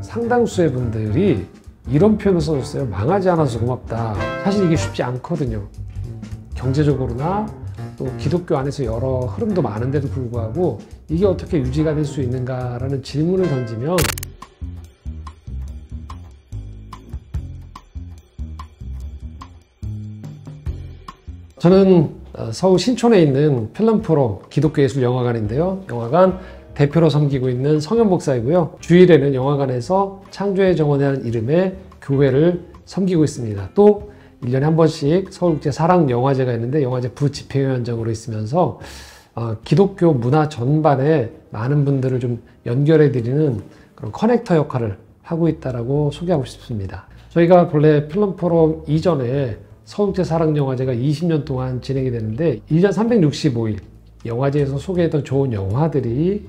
상당수의 분들이 이런 표현을 써줬어요. 망하지 않아서 고맙다. 사실 이게 쉽지 않거든요. 경제적으로나 또 기독교 안에서 여러 흐름도 많은데도 불구하고 이게 어떻게 유지가 될 수 있는가라는 질문을 던지면 저는 서울 신촌에 있는 필름포럼 기독교예술영화관인데요. 영화관 대표로 섬기고 있는 성현 목사이고요. 주일에는 영화관에서 창조의 정원이라는 이름의 교회를 섬기고 있습니다. 또 1년에 한 번씩 서울국제 사랑영화제가 있는데 영화제 부집행위원장으로 있으면서 기독교 문화 전반에 많은 분들을 좀 연결해 드리는 그런 커넥터 역할을 하고 있다고 소개하고 싶습니다. 저희가 본래 필름포럼 이전에 서울국제 사랑영화제가 20년 동안 진행이 되는데 1년 365일 영화제에서 소개했던 좋은 영화들이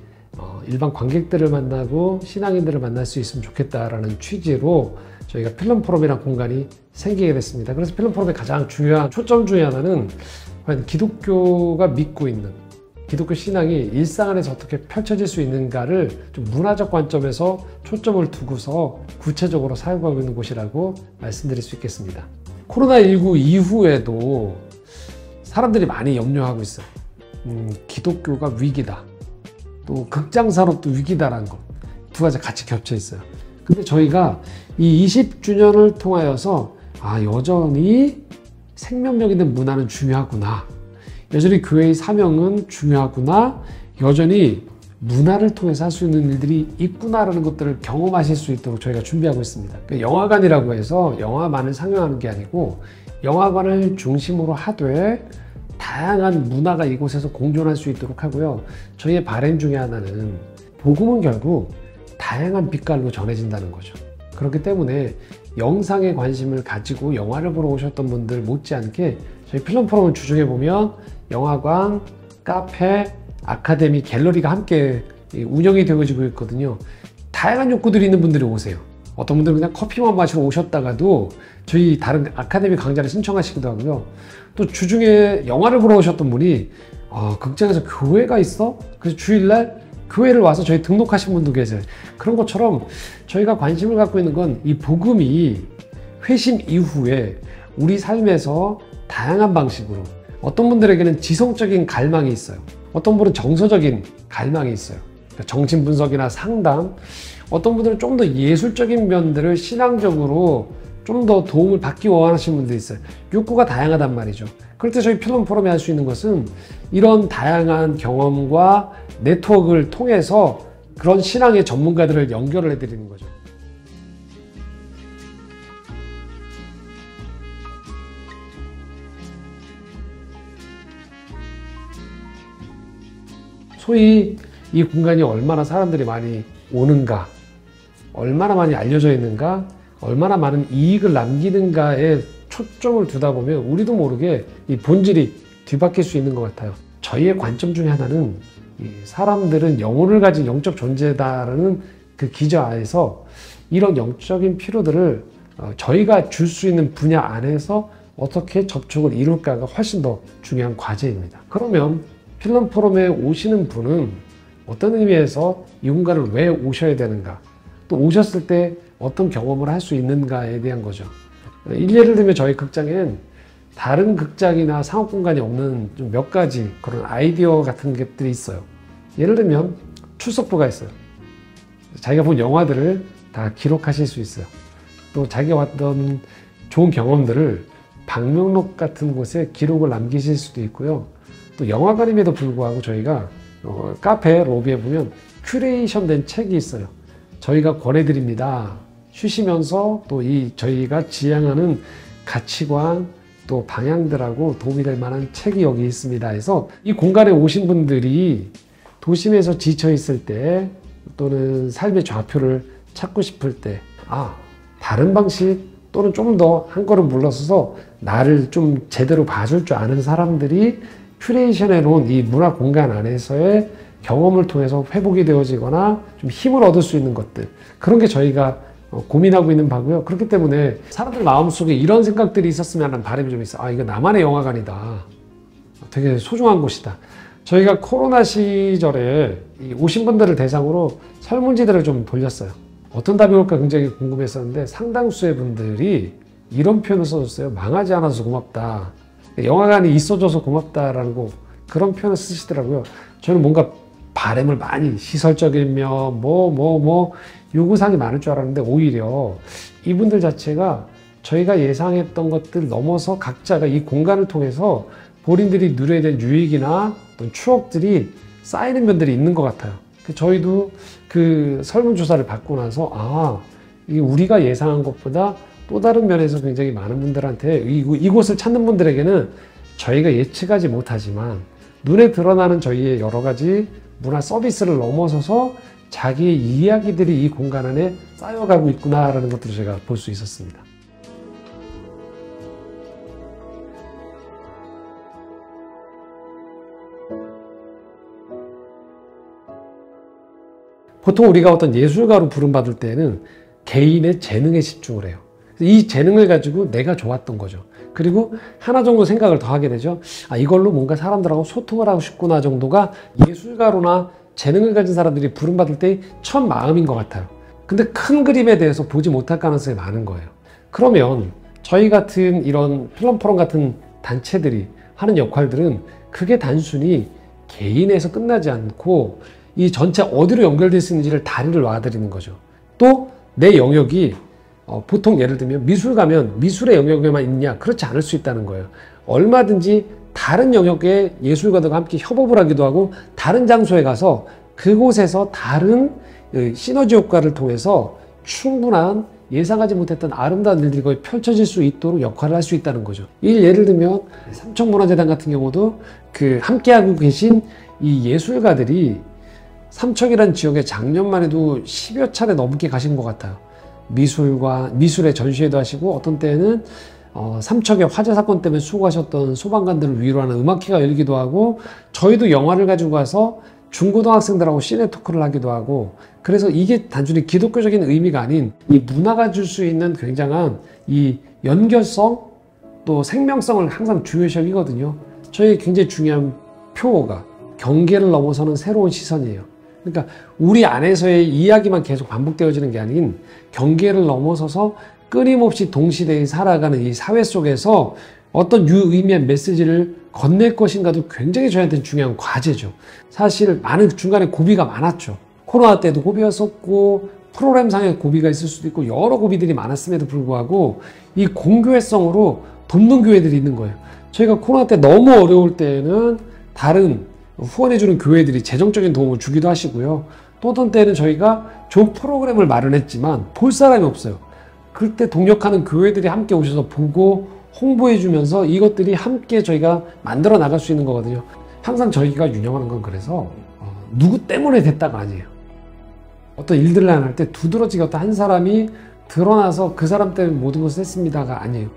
일반 관객들을 만나고 신앙인들을 만날 수 있으면 좋겠다라는 취지로 저희가 필름포럼이라는 공간이 생기게 됐습니다. 그래서 필름포럼의 가장 중요한 초점 중에 하나는 과연 기독교가 믿고 있는 기독교 신앙이 일상 안에서 어떻게 펼쳐질 수 있는가를 좀 문화적 관점에서 초점을 두고서 구체적으로 사용하고 있는 곳이라고 말씀드릴 수 있겠습니다. 코로나19 이후에도 사람들이 많이 염려하고 있어요. 기독교가 위기다. 또 극장산업도 위기다라는 것. 두 가지 같이 겹쳐 있어요. 근데 저희가 이 20주년을 통하여서 여전히 생명력 있는 문화는 중요하구나. 여전히 교회의 사명은 중요하구나. 여전히 문화를 통해서 할 수 있는 일들이 있구나라는 것들을 경험하실 수 있도록 저희가 준비하고 있습니다. 영화관이라고 해서 영화만을 상영하는 게 아니고 영화관을 중심으로 하되 다양한 문화가 이곳에서 공존할 수 있도록 하고요. 저희의 바람 중에 하나는 복음은 결국 다양한 빛깔로 전해진다는 거죠. 그렇기 때문에 영상에 관심을 가지고 영화를 보러 오셨던 분들 못지않게 저희 필름포럼을 주중에 보면 영화관, 카페, 아카데미, 갤러리가 함께 운영이 되어지고 있거든요. 다양한 욕구들이 있는 분들이 오세요. 어떤 분들은 그냥 커피만 마시러 오셨다가도 저희 다른 아카데미 강좌를 신청하시기도 하고요. 또 주중에 영화를 보러 오셨던 분이 극장에서 교회가 있어? 그래서 주일날 교회를 와서 저희 등록하신 분도 계세요. 그런 것처럼 저희가 관심을 갖고 있는 건 이 복음이 회심 이후에 우리 삶에서 다양한 방식으로 어떤 분들에게는 지성적인 갈망이 있어요. 어떤 분은 정서적인 갈망이 있어요. 그러니까 정신분석이나 상담, 어떤 분들은 좀 더 예술적인 면들을 신앙적으로 좀 더 도움을 받기 원하시는 분들이 있어요. 욕구가 다양하단 말이죠. 그럴 때 저희 필름포럼이 할 수 있는 것은 이런 다양한 경험과 네트워크를 통해서 그런 신앙의 전문가들을 연결을 해드리는 거죠. 소위 이 공간이 얼마나 사람들이 많이 오는가, 얼마나 많이 알려져 있는가, 얼마나 많은 이익을 남기는가에 초점을 두다 보면 우리도 모르게 이 본질이 뒤바뀔 수 있는 것 같아요. 저희의 관점 중에 하나는 사람들은 영혼을 가진 영적 존재다라는 그 기저하에서 이런 영적인 필요들을 저희가 줄 수 있는 분야 안에서 어떻게 접촉을 이룰까가 훨씬 더 중요한 과제입니다. 그러면 필름포럼에 오시는 분은 어떤 의미에서 이 공간을 왜 오셔야 되는가, 또 오셨을 때 어떤 경험을 할 수 있는가에 대한 거죠. 일례를 들면 저희 극장엔 다른 극장이나 상업공간이 없는 좀 몇 가지 그런 아이디어 같은 것들이 있어요. 예를 들면 출석부가 있어요. 자기가 본 영화들을 다 기록하실 수 있어요. 또 자기가 봤던 좋은 경험들을 방명록 같은 곳에 기록을 남기실 수도 있고요. 또 영화관임에도 불구하고 저희가 카페 로비에 보면 큐레이션 된 책이 있어요. 저희가 권해드립니다. 쉬시면서 또 저희가 지향하는 가치관 또 방향들하고 도움이 될 만한 책이 여기 있습니다 해서 이 공간에 오신 분들이 도심에서 지쳐 있을 때 또는 삶의 좌표를 찾고 싶을 때 다른 방식 또는 좀 더 한 걸음 물러서서 나를 좀 제대로 봐줄 줄 아는 사람들이 큐레이션해 놓은 이 문화 공간 안에서의 경험을 통해서 회복이 되어지거나 좀 힘을 얻을 수 있는 것들, 그런 게 저희가 고민하고 있는 바고요. 그렇기 때문에 사람들 마음속에 이런 생각들이 있었으면 하는 바람이 좀 있어요. 이거 나만의 영화관이다. 되게 소중한 곳이다. 저희가 코로나 시절에 오신 분들을 대상으로 설문지들을 좀 돌렸어요. 어떤 답이 올까 굉장히 궁금했었는데 상당수의 분들이 이런 표현을 써줬어요. 망하지 않아서 고맙다. 영화관이 있어줘서 고맙다라는 거 그런 표현을 쓰시더라고요. 저는 뭔가 바램을 많이 시설적이며 요구사항이 많을 줄 알았는데 오히려 이분들 자체가 저희가 예상했던 것들 넘어서 각자가 이 공간을 통해서 본인들이 누려야 될 유익이나 어떤 추억들이 쌓이는 면들이 있는 것 같아요. 저희도 그 설문조사를 받고 나서 이게 우리가 예상한 것보다 또 다른 면에서 굉장히 많은 분들한테 이곳을 찾는 분들에게는 저희가 예측하지 못하지만 눈에 드러나는 저희의 여러 가지 문화 서비스를 넘어서서 자기의 이야기들이 이 공간 안에 쌓여가고 있구나라는 것들을 제가 볼 수 있었습니다. 보통 우리가 어떤 예술가로 부름받을 때는 개인의 재능에 집중을 해요. 이 재능을 가지고 내가 좋았던 거죠. 그리고 하나 정도 생각을 더 하게 되죠. 이걸로 뭔가 사람들하고 소통을 하고 싶구나 정도가 예술가로나 재능을 가진 사람들이 부름받을 때의 첫 마음인 것 같아요. 근데 큰 그림에 대해서 보지 못할 가능성이 많은 거예요. 그러면 저희 같은 이런 필름포럼 같은 단체들이 하는 역할들은 그게 단순히 개인에서 끝나지 않고 이 전체 어디로 연결될 수 있는지를 다리를 놔드리는 거죠. 또 내 영역이 보통 예를 들면 미술 가면 미술의 영역에만 있냐? 그렇지 않을 수 있다는 거예요. 얼마든지 다른 영역의 예술가들과 함께 협업을 하기도 하고 다른 장소에 가서 그곳에서 다른 시너지 효과를 통해서 충분한 예상하지 못했던 아름다운 일들이 거의 펼쳐질 수 있도록 역할을 할 수 있다는 거죠. 예를 들면 삼척문화재단 같은 경우도 함께하고 계신 이 예술가들이 삼척이라는 지역에 작년만 해도 10여 차례 넘게 가신 것 같아요. 미술의 전시회도 하시고 어떤 때는 삼척의 화재 사건 때문에 수고하셨던 소방관들을 위로하는 음악회가 열리기도 하고 저희도 영화를 가지고 가서 중고등학생들하고 시네 토크를 하기도 하고 그래서 이게 단순히 기독교적인 의미가 아닌 이 문화가 줄 수 있는 굉장한 이 연결성 또 생명성을 항상 중요시 여기거든요. 저희 굉장히 중요한 표어가 경계를 넘어서는 새로운 시선이에요. 그러니까 우리 안에서의 이야기만 계속 반복되어지는 게 아닌 경계를 넘어서서 끊임없이 동시대에 살아가는 이 사회 속에서 어떤 유의미한 메시지를 건넬 것인가도 굉장히 저희한테는 중요한 과제죠. 사실 많은 중간에 고비가 많았죠. 코로나 때도 고비였었고 프로그램상의 고비가 있을 수도 있고 여러 고비들이 많았음에도 불구하고 이 공교회성으로 돕는 교회들이 있는 거예요. 저희가 코로나 때 너무 어려울 때는 다른 후원해주는 교회들이 재정적인 도움을 주기도 하시고요. 또 어떤 때는 저희가 좋은 프로그램을 마련했지만 볼 사람이 없어요. 그때 동력하는 교회들이 함께 오셔서 보고 홍보해주면서 이것들이 함께 저희가 만들어 나갈 수 있는 거거든요. 항상 저희가 유념하는 건 그래서 누구 때문에 됐다가 아니에요. 어떤 일들을 할 때 두드러지게 어떤 한 사람이 드러나서 그 사람 때문에 모든 것을 했습니다가 아니에요.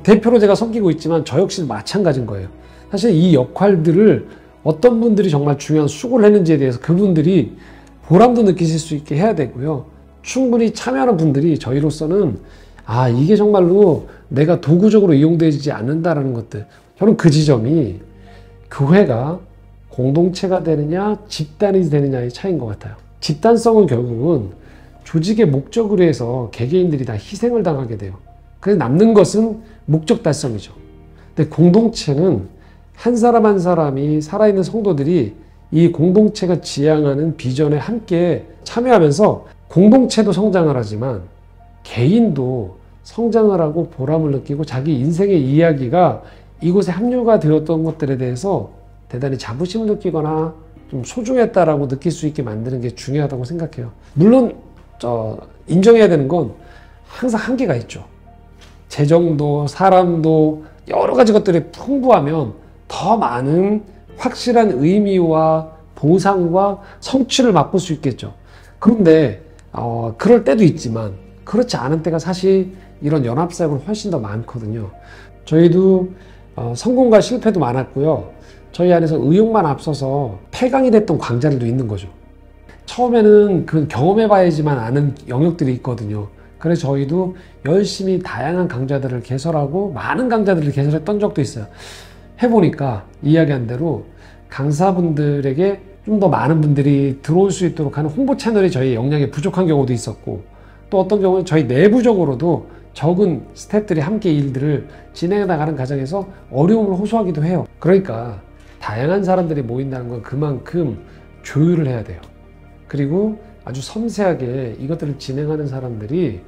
대표로 제가 섬기고 있지만 저 역시 마찬가지인 거예요. 사실 이 역할들을 어떤 분들이 정말 중요한 수고를 했는지에 대해서 그분들이 보람도 느끼실 수 있게 해야 되고요. 충분히 참여하는 분들이 저희로서는 이게 정말로 내가 도구적으로 이용되지 않는다라는 것들. 저는 그 지점이 교회가 공동체가 되느냐 집단이 되느냐의 차이인 것 같아요. 집단성은 결국은 조직의 목적으로 해서 개개인들이 다 희생을 당하게 돼요. 그래서 남는 것은 목적 달성이죠. 근데 공동체는 한 사람 한 사람이 살아있는 성도들이 이 공동체가 지향하는 비전에 함께 참여하면서 공동체도 성장을 하지만 개인도 성장을 하고 보람을 느끼고 자기 인생의 이야기가 이곳에 합류가 되었던 것들에 대해서 대단히 자부심을 느끼거나 좀 소중했다라고 느낄 수 있게 만드는 게 중요하다고 생각해요. 물론 인정해야 되는 건 항상 한계가 있죠. 재정도 사람도 여러 가지 것들이 풍부하면 더 많은 확실한 의미와 보상과 성취를 맛볼 수 있겠죠. 그런데 그럴 때도 있지만 그렇지 않은 때가 사실 이런 연합사역은 훨씬 더 많거든요. 저희도 성공과 실패도 많았고요. 저희 안에서 의욕만 앞서서 폐강이 됐던 광자들도 있는 거죠. 처음에는 그 경험해봐야지만 아는 영역들이 있거든요. 그래서 저희도 열심히 다양한 강좌들을 개설하고 많은 강좌들을 개설했던 적도 있어요. 해보니까 이야기한 대로 강사분들에게 좀 더 많은 분들이 들어올 수 있도록 하는 홍보 채널이 저희 역량이 부족한 경우도 있었고, 또 어떤 경우는 저희 내부적으로도 적은 스태프들이 함께 일들을 진행해 나가는 과정에서 어려움을 호소하기도 해요. 그러니까 다양한 사람들이 모인다는 건 그만큼 조율을 해야 돼요. 그리고 아주 섬세하게 이것들을 진행하는 사람들이,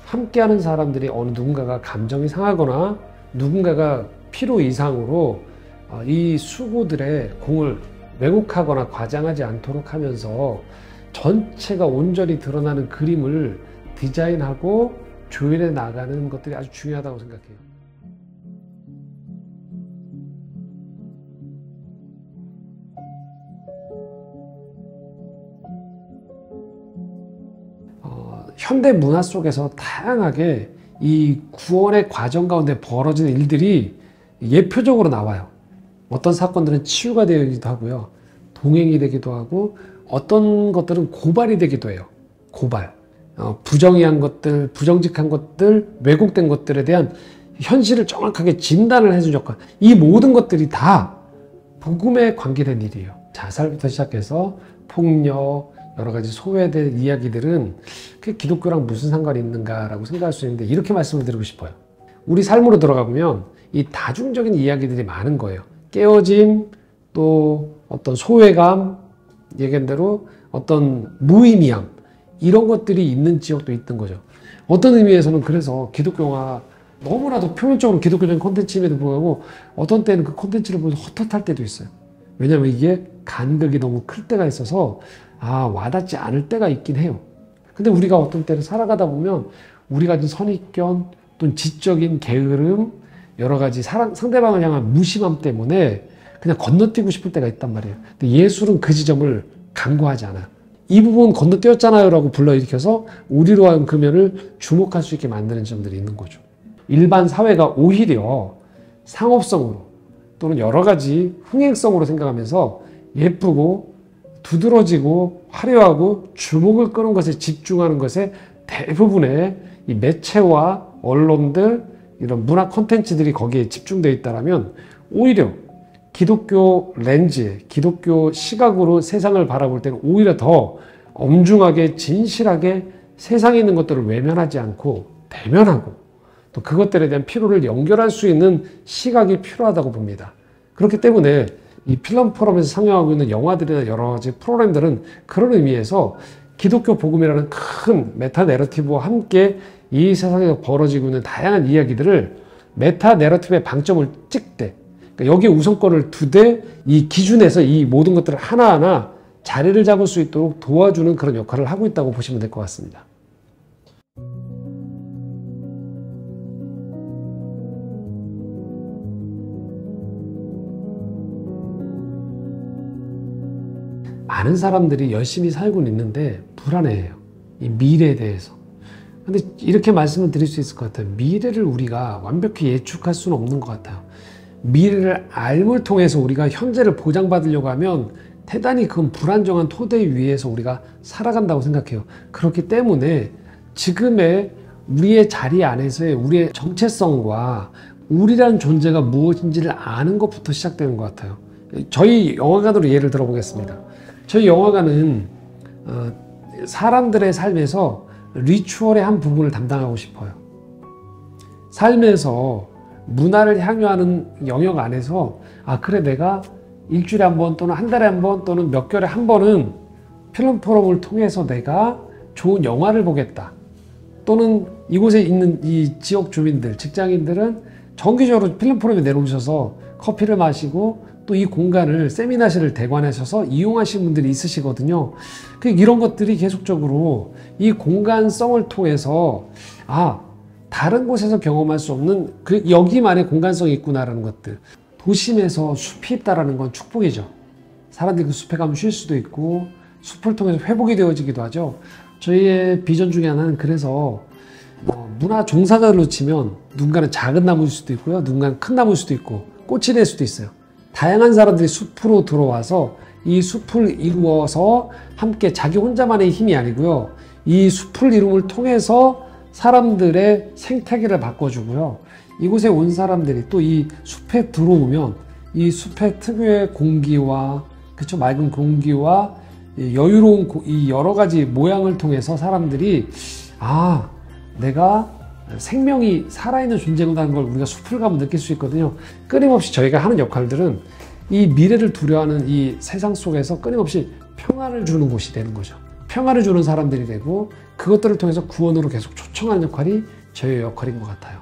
함께하는 사람들이 어느 누군가가 감정이 상하거나 누군가가 필요 이상으로 이 수고들의 공을 왜곡하거나 과장하지 않도록 하면서 전체가 온전히 드러나는 그림을 디자인하고 조율해 나가는 것들이 아주 중요하다고 생각해요. 현대 문화 속에서 다양하게 이 구원의 과정 가운데 벌어지는 일들이 예표적으로 나와요. 어떤 사건들은 치유가 되기도 하고요. 동행이 되기도 하고, 어떤 것들은 고발이 되기도 해요. 고발. 부정의한 것들, 부정직한 것들, 왜곡된 것들에 대한 현실을 정확하게 진단을 해준 역할. 이 모든 것들이 다 복음에 관계된 일이에요. 자살부터 시작해서 폭력, 여러 가지 소외된 이야기들은 그게 기독교랑 무슨 상관이 있는가라고 생각할 수 있는데, 이렇게 말씀을 드리고 싶어요. 우리 삶으로 들어가 보면 이 다중적인 이야기들이 많은 거예요. 깨어짐, 또 어떤 소외감, 얘기한 대로 어떤 무의미함, 이런 것들이 있는 지역도 있던 거죠. 어떤 의미에서는 그래서 기독교 영화, 너무나도 표면적으로 기독교적인 콘텐츠임에도 불구하고 어떤 때는 그 콘텐츠를 보면서 헛헛할 때도 있어요. 왜냐하면 이게 간극이 너무 클 때가 있어서 와닿지 않을 때가 있긴 해요. 근데 우리가 어떤 때는 살아가다 보면 우리가 가진 선입견 또는 지적인 게으름, 여러 가지 상대방을 향한 무심함 때문에 그냥 건너뛰고 싶을 때가 있단 말이에요. 근데 예술은 그 지점을 간과하지 않아요. 이 부분 건너뛰었잖아요 라고 불러일으켜서 우리로 하여금 그 면을 주목할 수 있게 만드는 점들이 있는 거죠. 일반 사회가 오히려 상업성으로 또는 여러 가지 흥행성으로 생각하면서 예쁘고 두드러지고 화려하고 주목을 끄는 것에 집중하는 것에 대부분의 이 매체와 언론들, 이런 문화 콘텐츠들이 거기에 집중되어 있다면 오히려 기독교 렌즈, 기독교 시각으로 세상을 바라볼 때는 오히려 더 엄중하게 진실하게 세상에 있는 것들을 외면하지 않고 대면하고, 또 그것들에 대한 피로를 연결할 수 있는 시각이 필요하다고 봅니다. 그렇기 때문에 이 필름 포럼에서 상영하고 있는 영화들이나 여러 가지 프로그램들은 그런 의미에서 기독교 복음이라는 큰 메타 내러티브와 함께 이 세상에서 벌어지고 있는 다양한 이야기들을 메타 내러티브의 방점을 찍되, 그러니까 여기에 우선권을 두되 이 기준에서 이 모든 것들을 하나하나 자리를 잡을 수 있도록 도와주는 그런 역할을 하고 있다고 보시면 될 것 같습니다. 많은 사람들이 열심히 살고는 있는데 불안해해요. 이 미래에 대해서. 근데 이렇게 말씀을 드릴 수 있을 것 같아요. 미래를 우리가 완벽히 예측할 수는 없는 것 같아요. 미래를 알물 통해서 우리가 현재를 보장받으려고 하면 대단히 그건 불안정한 토대 위에서 우리가 살아간다고 생각해요. 그렇기 때문에 지금의 우리의 자리 안에서의 우리의 정체성과 우리라는 존재가 무엇인지를 아는 것부터 시작되는 것 같아요. 저희 영화관으로 예를 들어보겠습니다. 저희 영화관은 사람들의 삶에서 리추얼의 한 부분을 담당하고 싶어요. 삶에서 문화를 향유하는 영역 안에서 그래, 내가 일주일에 한 번 또는 한 달에 한 번 또는 몇 개월에 한 번은 필름 포럼을 통해서 내가 좋은 영화를 보겠다. 또는 이곳에 있는 이 지역 주민들, 직장인들은 정기적으로 필름 포럼에 내려오셔서 커피를 마시고 또 이 공간을 세미나실을 대관하셔서 이용하시는 분들이 있으시거든요. 이런 것들이 계속적으로 이 공간성을 통해서 다른 곳에서 경험할 수 없는 여기만의 공간성이 있구나라는 것들. 도심에서 숲이 있다라는 건 축복이죠. 사람들이 그 숲에 가면 쉴 수도 있고 숲을 통해서 회복이 되어지기도 하죠. 저희의 비전 중에 하나는 그래서 문화 종사자로 치면 누군가는 작은 나무일 수도 있고요. 누군가는 큰 나무일 수도 있고 꽃이 될 수도 있어요. 다양한 사람들이 숲으로 들어와서 이 숲을 이루어서 함께 자기 혼자만의 힘이 아니고요. 이 숲을 이룸을 통해서 사람들의 생태계를 바꿔주고요. 이곳에 온 사람들이 또 이 숲에 들어오면 이 숲의 특유의 공기와 그쵸? 맑은 공기와 여유로운 이 여러 가지 모양을 통해서 사람들이 내가 생명이 살아있는 존재구나라는 걸 우리가 숲을 가면 느낄 수 있거든요. 끊임없이 저희가 하는 역할들은 이 미래를 두려워하는 이 세상 속에서 끊임없이 평안을 주는 곳이 되는 거죠. 평안을 주는 사람들이 되고 그것들을 통해서 구원으로 계속 초청하는 역할이 저희의 역할인 것 같아요.